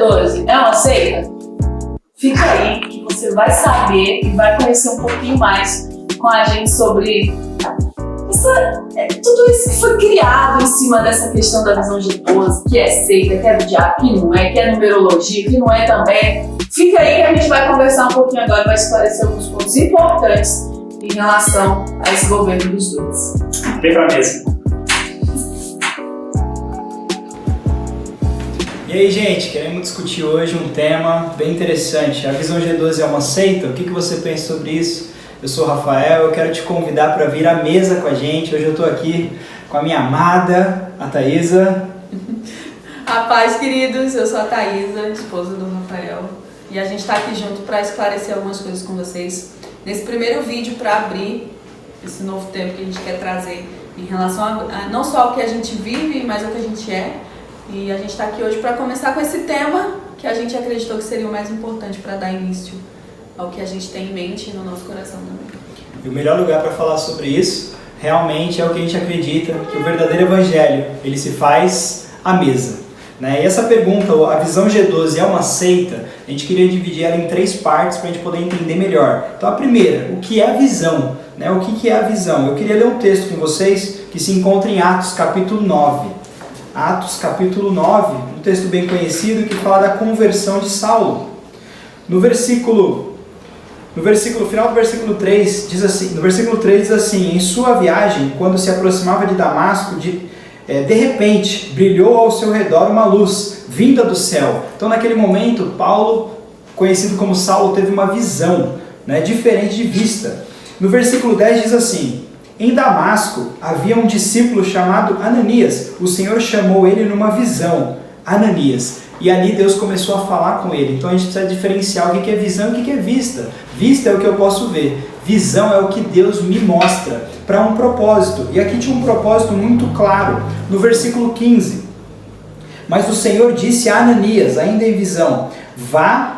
G12 é uma seita? Fica aí que você vai saber e vai conhecer um pouquinho mais com a gente sobre tudo isso que foi criado em cima dessa questão da visão G12, que é seita, que é do diabo, que não é, que é numerologia, que não é também. Fica aí que a gente vai conversar um pouquinho agora e vai esclarecer alguns pontos importantes em relação a esse governo dos dois. Vem pra mesa. E aí, gente, queremos discutir hoje um tema bem interessante. A visão G12 é uma seita? O que você pensa sobre isso? Eu sou o Rafael, eu quero te convidar para vir à mesa com a gente. Hoje eu estou aqui com a minha amada, a Thaisa. A paz, queridos, eu sou a Thaisa, esposa do Rafael. E a gente está aqui junto para esclarecer algumas coisas com vocês. Nesse primeiro vídeo, para abrir esse novo tempo que a gente quer trazer em relação a não só ao que a gente vive, mas ao que a gente é. E a gente está aqui hoje para começar com esse tema que a gente acreditou que seria o mais importante para dar início ao que a gente tem em mente e no nosso coração também. E o melhor lugar para falar sobre isso realmente é o que a gente acredita, que o verdadeiro evangelho, ele se faz à mesa. Né? E essa pergunta, a visão G12 é uma seita? A gente queria dividir ela em 3 partes para a gente poder entender melhor. Então a primeira, o que é a visão? Né? O que é a visão? Eu queria ler um texto com vocês que se encontra em Atos capítulo 9. Atos capítulo 9, um texto bem conhecido que fala da conversão de Saulo. No final do versículo 3 diz assim: em sua viagem, quando se aproximava de Damasco, de repente brilhou ao seu redor uma luz vinda do céu. Então naquele momento Paulo, conhecido como Saulo, teve uma visão, né, diferente de vista. No versículo 10 diz assim: em Damasco havia um discípulo chamado Ananias. O Senhor chamou ele numa visão, Ananias. E ali Deus começou a falar com ele. Então a gente precisa diferenciar o que é visão e o que é vista. Vista é o que eu posso ver. Visão é o que Deus me mostra para um propósito. E aqui tinha um propósito muito claro. No versículo 15. Mas o Senhor disse a Ananias, ainda em visão: vá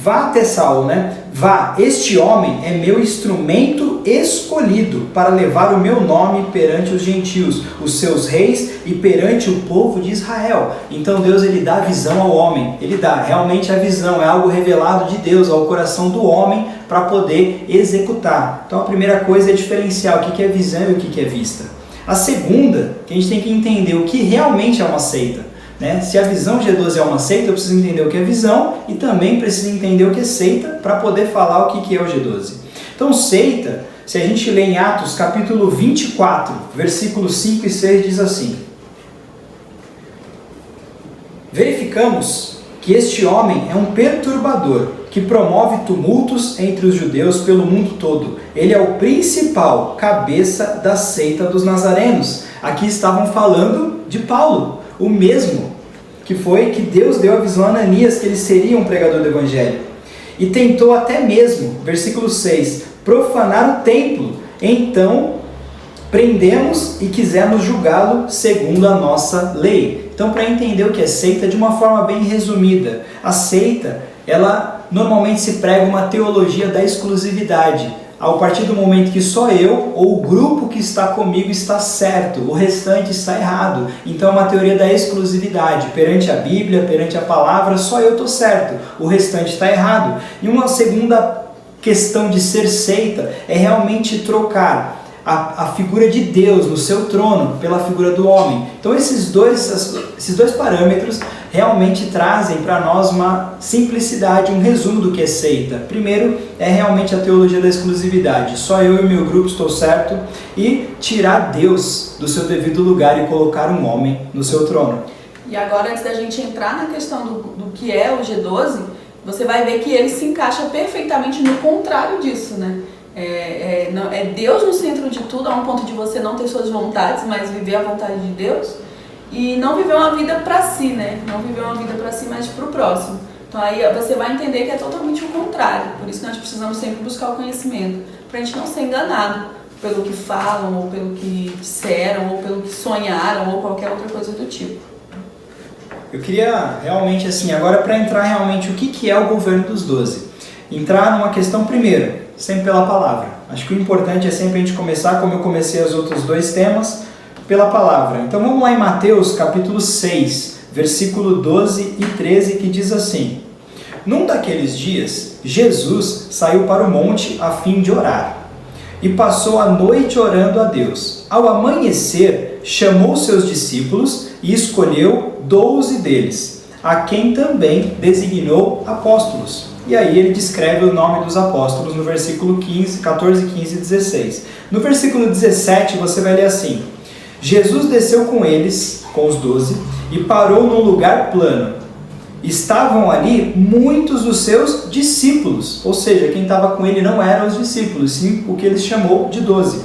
até Saulo, né? Vá, este homem é meu instrumento escolhido para levar o meu nome perante os gentios, os seus reis e perante o povo de Israel. Então Deus, ele dá visão ao homem, ele dá realmente a visão, é algo revelado de Deus ao coração do homem para poder executar. Então a primeira coisa é diferenciar o que é visão e o que é vista. A segunda, que a gente tem que entender o que realmente é uma seita. Né? Se a visão G12 é uma seita, eu preciso entender o que é visão e também preciso entender o que é seita para poder falar o que é o G12. Então, seita, se a gente lê em Atos capítulo 24, versículos 5 e 6, diz assim: verificamos que este homem é um perturbador que promove tumultos entre os judeus pelo mundo todo. Ele é o principal cabeça da seita dos nazarenos. Aqui estavam falando de Paulo, o mesmo que Deus deu a visão a Ananias que ele seria um pregador do evangelho. E tentou até mesmo, versículo 6, profanar o templo. Então prendemos e quisemos julgá-lo segundo a nossa lei. Então, para entender o que é seita, de uma forma bem resumida, a seita, ela normalmente se prega uma teologia da exclusividade. A partir do momento que só eu ou o grupo que está comigo está certo, o restante está errado. Então é uma teoria da exclusividade. Perante a Bíblia, perante a palavra, só eu estou certo, o restante está errado. E uma segunda questão de ser seita é realmente trocar a figura de Deus no seu trono pela figura do homem. Então esses dois parâmetros realmente trazem para nós uma simplicidade, um resumo do que é seita. Primeiro é realmente a teologia da exclusividade. Só eu e meu grupo estou certo. E tirar Deus do seu devido lugar e colocar um homem no seu trono. E agora, antes da gente entrar na questão do que é o G12, você vai ver que ele se encaixa perfeitamente no contrário disso, né? É Deus no centro de tudo, a um ponto de você não ter suas vontades, mas viver a vontade de Deus. E não viver uma vida para si, né? Não viver uma vida para si, mas para o próximo. Então aí você vai entender que é totalmente o contrário. Por isso nós precisamos sempre buscar o conhecimento, para a gente não ser enganado pelo que falam, ou pelo que disseram, ou pelo que sonharam, ou qualquer outra coisa do tipo. Eu queria realmente, assim, agora para entrar realmente o que é o governo dos 12. Entrar numa questão primeiro, sempre pela palavra. Acho que o importante é sempre a gente começar, como eu comecei os outros 2 temas, pela palavra. Então vamos lá em Mateus capítulo 6, versículo 12 e 13, que diz assim: Num daqueles dias, Jesus saiu para o monte a fim de orar, e passou a noite orando a Deus. Ao amanhecer, chamou seus discípulos e escolheu 12 deles, a quem também designou apóstolos. E aí ele descreve o nome dos apóstolos no versículo 14, 15 e 16. No versículo 17 você vai ler assim: Jesus desceu com eles, com os 12, e parou num lugar plano. Estavam ali muitos dos seus discípulos, ou seja, quem estava com ele não eram os discípulos, sim o que ele chamou de 12.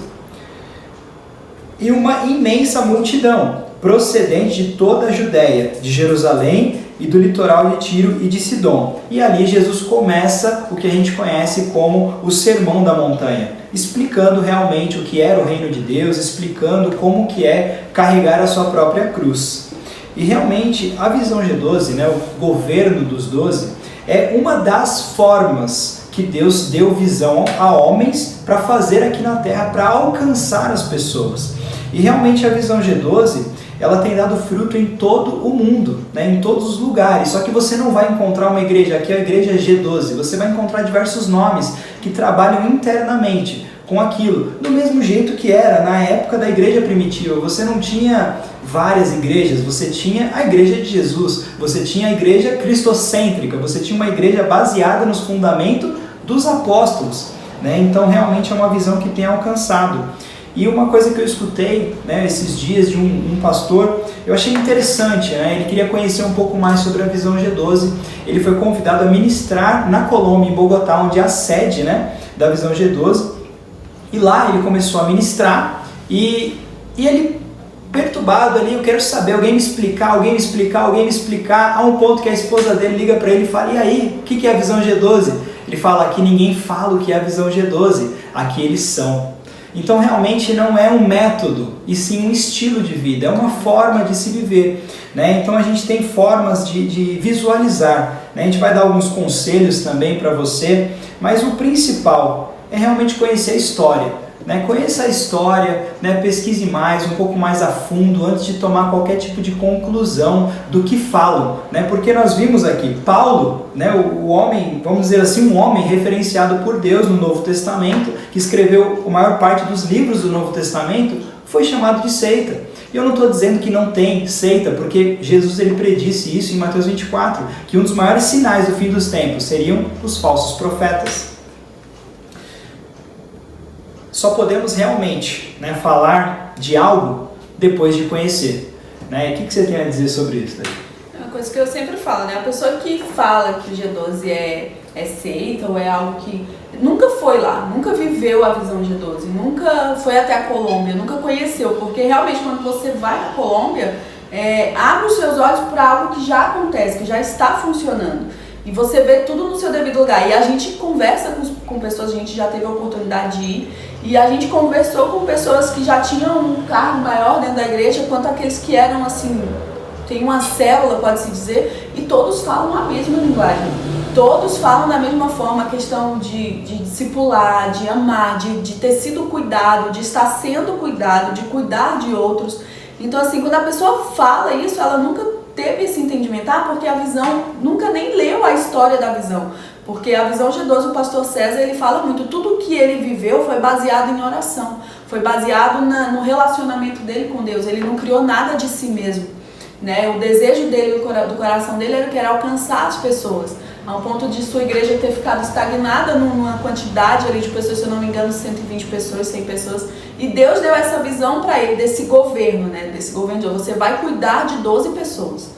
E uma imensa multidão, procedente de toda a Judéia, de Jerusalém e do litoral de Tiro e de Sidom. E ali Jesus começa o que a gente conhece como o Sermão da Montanha, explicando realmente o que era o reino de Deus, explicando como que é carregar a sua própria cruz. E realmente a visão G12, né, o governo dos 12, é uma das formas que Deus deu visão a homens para fazer aqui na Terra, para alcançar as pessoas. E realmente a visão G12, ela tem dado fruto em todo o mundo, né, em todos os lugares. Só que você não vai encontrar uma igreja, aqui é a igreja G12, você vai encontrar diversos nomes que trabalham internamente com aquilo, do mesmo jeito que era na época da igreja primitiva. Você não tinha várias igrejas, você tinha a igreja de Jesus, você tinha a igreja cristocêntrica, você tinha uma igreja baseada nos fundamentos dos apóstolos, né? Então realmente é uma visão que tem alcançado. E uma coisa que eu escutei, né, esses dias de um pastor, eu achei interessante, né? Ele queria conhecer um pouco mais sobre a visão G12, ele foi convidado a ministrar na Colômbia, em Bogotá, onde é a sede, né, da visão G12, e lá ele começou a ministrar, e ele, perturbado ali, eu quero saber, alguém me explicar, a um ponto que a esposa dele liga para ele e fala: e aí, o que é a visão G12? Ele fala: aqui ninguém fala o que é a visão G12, aqui eles são. Então realmente não é um método, e sim um estilo de vida, é uma forma de se viver, né? Então a gente tem formas de visualizar, né? A gente vai dar alguns conselhos também para você, mas o principal é realmente conhecer a história, né? Conheça a história, né? Pesquise mais, um pouco mais a fundo, antes de tomar qualquer tipo de conclusão do que falam, né? Porque nós vimos aqui, Paulo, né? O homem, vamos dizer assim, um homem referenciado por Deus no Novo Testamento, que escreveu a maior parte dos livros do Novo Testamento, foi chamado de seita. E eu não estou dizendo que não tem seita, porque Jesus ele predisse isso em Mateus 24, que um dos maiores sinais do fim dos tempos seriam os falsos profetas. Só podemos realmente, né, falar de algo depois de conhecer, né? E o que você tem a dizer sobre isso, Daí? É uma coisa que eu sempre falo, né? A pessoa que fala que o G12 é seita ou é algo que nunca foi lá, nunca viveu a visão G12, nunca foi até a Colômbia, nunca conheceu, porque realmente quando você vai à Colômbia, abre os seus olhos para algo que já acontece, que já está funcionando. E você vê tudo no seu devido lugar. E a gente conversa com pessoas, a gente já teve a oportunidade de ir, e a gente conversou com pessoas que já tinham um cargo maior dentro da igreja, quanto aqueles que eram assim, tem uma célula, pode-se dizer, e todos falam a mesma linguagem. Todos falam da mesma forma a questão de discipular, de amar, de ter sido cuidado, de estar sendo cuidado, de cuidar de outros. Então assim, quando a pessoa fala isso, ela nunca teve esse entendimento, porque a visão, nunca nem leu a história da visão, porque a visão G12, o pastor César, ele fala muito, tudo que ele viveu foi baseado em oração, foi baseado no relacionamento dele com Deus, ele não criou nada de si mesmo, né? O desejo dele, do coração dele, era alcançar as pessoas, ao ponto de sua igreja ter ficado estagnada numa quantidade ali de pessoas, se eu não me engano, 120 pessoas, 100 pessoas, e Deus deu essa visão para ele, desse governo, né? Desse governo de você vai cuidar de 12 pessoas,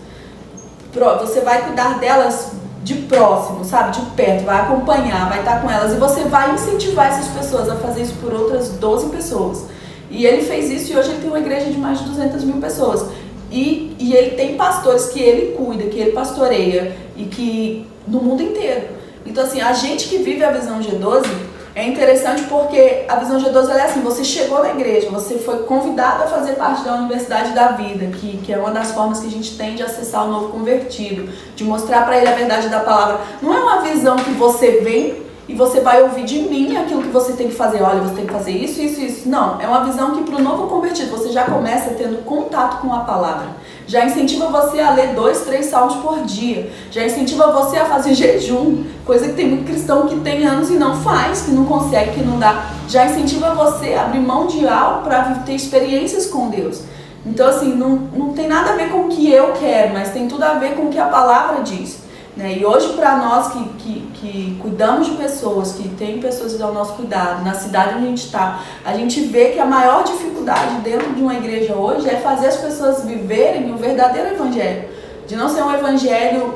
você vai cuidar delas de próximo, sabe, de perto, vai acompanhar, vai estar com elas, e você vai incentivar essas pessoas a fazer isso por outras 12 pessoas, e ele fez isso, e hoje ele tem uma igreja de mais de 200 mil pessoas, e ele tem pastores que ele cuida, que ele pastoreia, e que no mundo inteiro. Então assim, a gente que vive a visão G12, é interessante porque a visão G12 ela é assim, você chegou na igreja, você foi convidado a fazer parte da Universidade da Vida, que é uma das formas que a gente tem de acessar o novo convertido, de mostrar para ele a verdade da palavra. Não é uma visão que você vem e você vai ouvir de mim aquilo que você tem que fazer. Olha, você tem que fazer isso, isso, isso. Não, é uma visão que para o novo convertido você já começa tendo contato com a palavra. Já incentiva você a ler 2, 3 salmos por dia. Já incentiva você a fazer jejum, coisa que tem muito cristão que tem anos e não faz, que não consegue, que não dá. Já incentiva você a abrir mão de algo para ter experiências com Deus. Então, assim, não tem nada a ver com o que eu quero, mas tem tudo a ver com o que a palavra diz. Né? E hoje, para nós que cuidamos de pessoas, que tem pessoas ao nosso cuidado, na cidade onde a gente está, a gente vê que a maior dificuldade dentro de uma igreja hoje é fazer as pessoas viverem o verdadeiro evangelho. De não ser um evangelho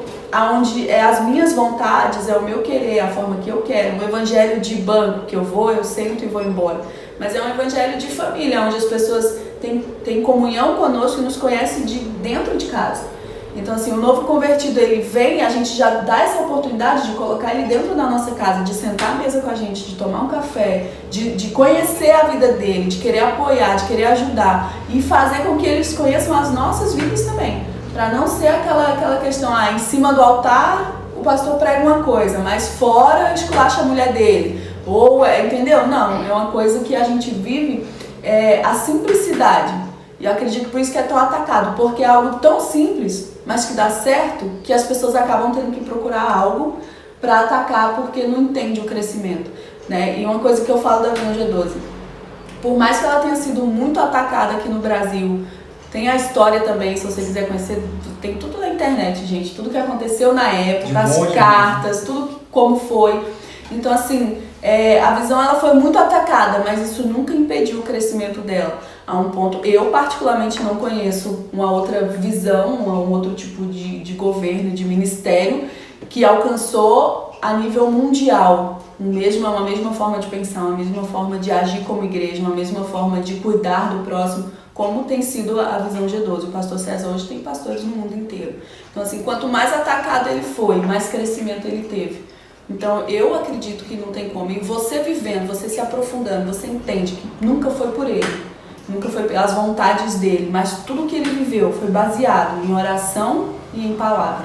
onde é as minhas vontades, é o meu querer, a forma que eu quero. Um evangelho de banco, que eu sento e vou embora. Mas é um evangelho de família, onde as pessoas têm comunhão conosco e nos conhecem de dentro de casa. Então, assim, o novo convertido, ele vem, a gente já dá essa oportunidade de colocar ele dentro da nossa casa, de sentar à mesa com a gente, de tomar um café, de conhecer a vida dele, de querer apoiar, de querer ajudar e fazer com que eles conheçam as nossas vidas também. Para não ser aquela questão, em cima do altar o pastor prega uma coisa, mas fora esculacha a mulher dele. Ou, entendeu? Não, é uma coisa que a gente vive, a simplicidade. E eu acredito que por isso que é tão atacado, porque é algo tão simples, mas que dá certo, que as pessoas acabam tendo que procurar algo para atacar, porque não entende o crescimento. Né? E uma coisa que eu falo da Visão G12, por mais que ela tenha sido muito atacada aqui no Brasil, tem a história também, se você quiser conhecer, tem tudo na internet, gente, tudo que aconteceu na época, as cartas, tudo como foi. Então, assim, a visão ela foi muito atacada, mas isso nunca impediu o crescimento dela. A um ponto, eu particularmente não conheço uma outra visão, um outro tipo de governo, de ministério, que alcançou a nível mundial uma mesma forma de pensar, uma mesma forma de agir como igreja, uma mesma forma de cuidar do próximo, como tem sido a Visão G12. O pastor César hoje tem pastores no mundo inteiro. Então, assim, quanto mais atacado ele foi, mais crescimento ele teve. Então, eu acredito que não tem como. E você vivendo, você se aprofundando, você entende que nunca foi por ele, nunca foi pelas vontades dele, mas tudo que ele viveu foi baseado em oração e em palavra.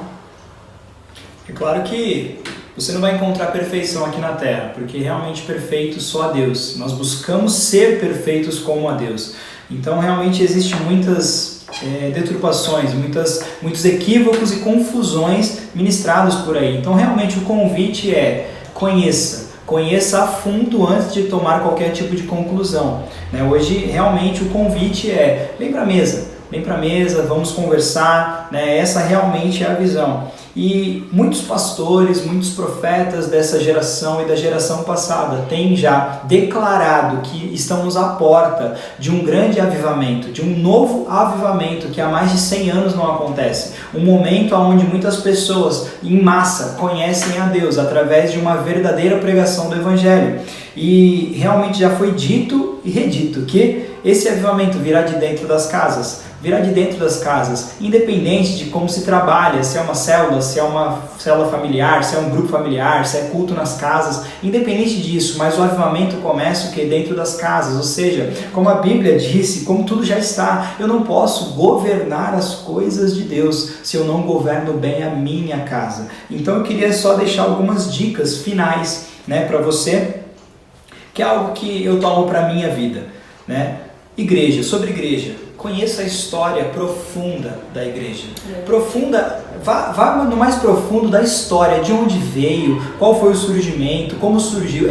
É claro que você não vai encontrar perfeição aqui na Terra, porque realmente perfeito só a Deus. Nós buscamos ser perfeitos como a Deus. Então, realmente existem muitas deturpações, muitos equívocos e confusões ministrados por aí. Então, realmente, o convite é conheça a fundo antes de tomar qualquer tipo de conclusão. Né? Hoje, realmente, o convite é vem para a mesa, vamos conversar, né? Essa realmente é a visão. E muitos pastores, muitos profetas dessa geração e da geração passada têm já declarado que estamos à porta de um grande avivamento, de um novo avivamento que há mais de 100 anos não acontece. Um momento onde muitas pessoas em massa conhecem a Deus através de uma verdadeira pregação do Evangelho. E realmente já foi dito e redito que esse avivamento virá de dentro das casas, independente de como se trabalha, se é uma célula familiar, se é um grupo familiar, se é culto nas casas, independente disso, mas o avivamento começa dentro das casas, ou seja, como a Bíblia disse, como tudo já está, eu não posso governar as coisas de Deus se eu não governo bem a minha casa. Então eu queria só deixar algumas dicas finais, né, para você, que é algo que eu tomo para a minha vida, né? Sobre igreja, conheça a história profunda da igreja. Vá no mais profundo da história, de onde veio, qual foi o surgimento, como surgiu,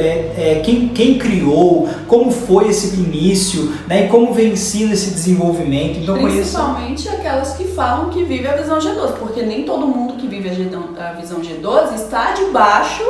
quem criou, como foi esse início, né, e como vem sendo esse desenvolvimento. Então, principalmente aquelas que falam que vive a Visão G12, porque nem todo mundo que vive a Visão G12 está debaixo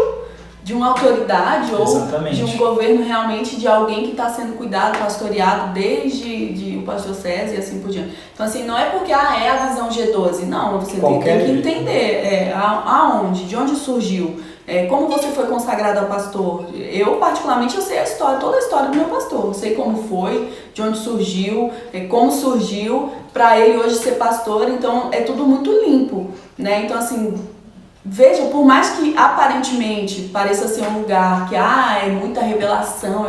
de uma autoridade ou Exatamente. De um governo realmente de alguém que está sendo cuidado, pastoreado desde o pastor César e assim por diante. Então, assim, não é porque é a Visão G12, não, você tem que entender aonde, de onde surgiu, como você foi consagrado ao pastor. Eu, particularmente, eu sei a história, toda a história do meu pastor, eu sei como foi, de onde surgiu, como surgiu, para ele hoje ser pastor, então é tudo muito limpo, né? Então, assim, veja, por mais que aparentemente pareça ser um lugar que é muita revelação,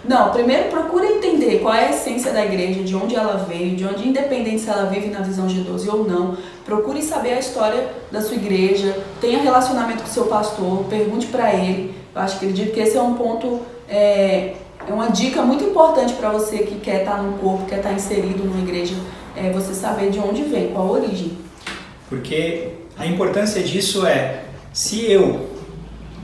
Não, primeiro procura entender qual é a essência da igreja, de onde ela veio, independente se ela vive na Visão G12 ou não. Procure saber a história da sua igreja, tenha relacionamento com o seu pastor, pergunte para ele, Eu acredito que esse é um ponto, é uma dica muito importante para você que quer estar no corpo, quer estar inserido numa igreja, é você saber de onde vem, qual a origem. Porque a importância disso se eu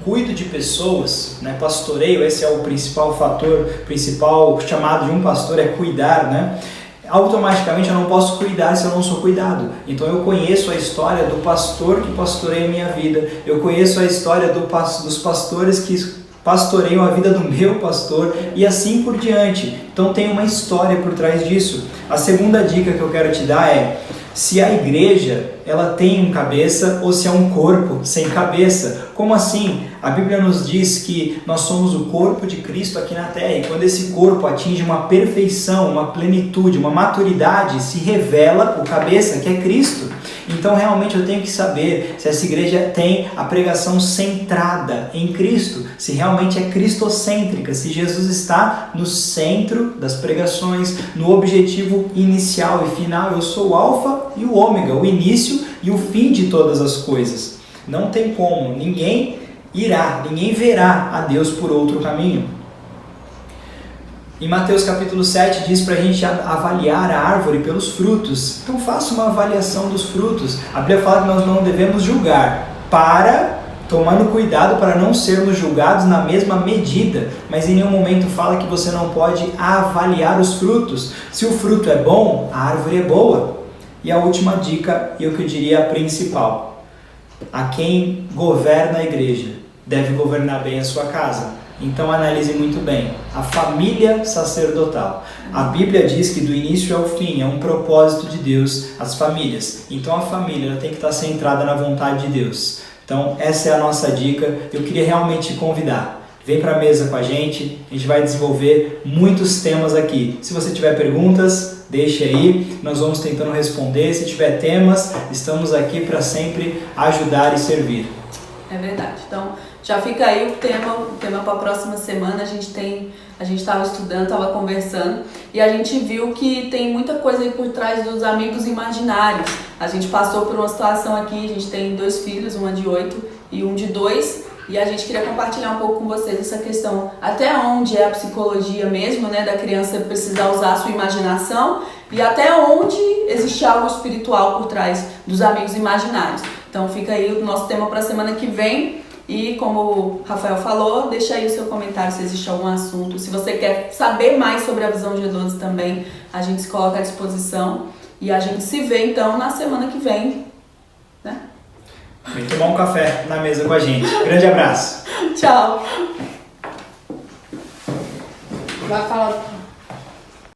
cuido de pessoas, né, pastoreio, esse é o principal fator, principal chamado de um pastor é cuidar, né? Automaticamente eu não posso cuidar se eu não sou cuidado. Então eu conheço a história do pastor que pastoreia a minha vida, eu conheço a história dos pastores que pastoreiam a vida do meu pastor e assim por diante. Então tem uma história por trás disso. A segunda dica que eu quero te dar é: se a igreja ela tem um cabeça ou se é um corpo sem cabeça. Como assim? A Bíblia nos diz que nós somos o corpo de Cristo aqui na Terra, e quando esse corpo atinge uma perfeição, uma plenitude, uma maturidade, se revela o cabeça, que é Cristo. Então realmente eu tenho que saber se essa igreja tem a pregação centrada em Cristo, se realmente é cristocêntrica, se Jesus está no centro das pregações, no objetivo inicial e final. Eu sou o alfa e o ômega, o início e o fim de todas as coisas. Não tem como, ninguém verá a Deus por outro caminho. Em Mateus capítulo 7 diz para a gente avaliar a árvore pelos frutos. Então faça uma avaliação dos frutos. A Bíblia fala que nós não devemos julgar, tomando cuidado para não sermos julgados na mesma medida, mas em nenhum momento fala que você não pode avaliar os frutos. Se o fruto é bom, a árvore é boa. E a última dica, e o que eu diria a principal: a quem governa a igreja deve governar bem a sua casa. Então analise muito bem a família sacerdotal. A Bíblia diz que do início ao fim é um propósito de Deus as famílias. Então a família tem que estar centrada na vontade de Deus. Então essa é a nossa dica. Eu queria realmente te convidar. Vem para a mesa com a gente vai desenvolver muitos temas aqui. Se você tiver perguntas, deixe aí, nós vamos tentando responder. Se tiver temas, estamos aqui para sempre ajudar e servir. É verdade. Então, já fica aí o tema para a próxima semana. A gente estava estudando, estava conversando e a gente viu que tem muita coisa aí por trás dos amigos imaginários. A gente passou por uma situação aqui, a gente tem 2 filhos, uma de 8 e um de 2, e a gente queria compartilhar um pouco com vocês essa questão, até onde é a psicologia mesmo, né, da criança precisar usar a sua imaginação e até onde existe algo espiritual por trás dos amigos imaginários. Então fica aí o nosso tema para a semana que vem. E como o Rafael falou, deixa aí o seu comentário se existe algum assunto. Se você quer saber mais sobre a visão G12 também, a gente se coloca à disposição. E a gente se vê então na semana que vem, né? Vem tomar um café na mesa com a gente. Grande abraço. Tchau. Vai falar